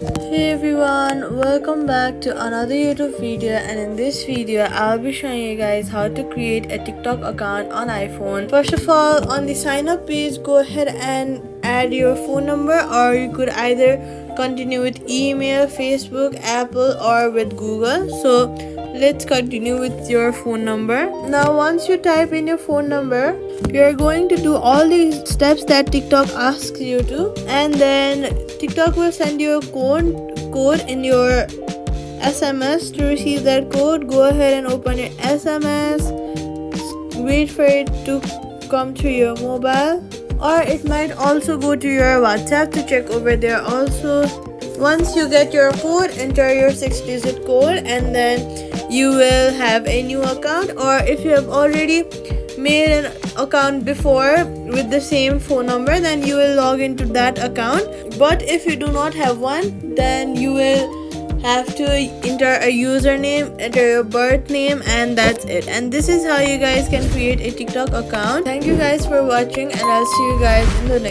Hey everyone, welcome back to another YouTube video, and in this video I'll be showing you guys how to create a TikTok account on iPhone. First of all, on the sign up page, go ahead and add your phone number, or you could either continue with email, Facebook, Apple, or with Google. So let's continue with your phone number. Now once you type in your phone number, you're going to do all these steps that TikTok asks you to, and then TikTok will send you a code in your SMS. To receive that code, go ahead and open your SMS, wait for it to come to your mobile, or it might also go to your WhatsApp to check over there also. Once you get your code, enter your 6-digit code, and then you will have a new account. Or if you have already made an account before with the same phone number, then you will log into that account. But if you do not have one, then you will have to enter a username, enter your birth name, and that's it. And this is how you guys can create a TikTok account. Thank you guys for watching, and I'll see you guys in the next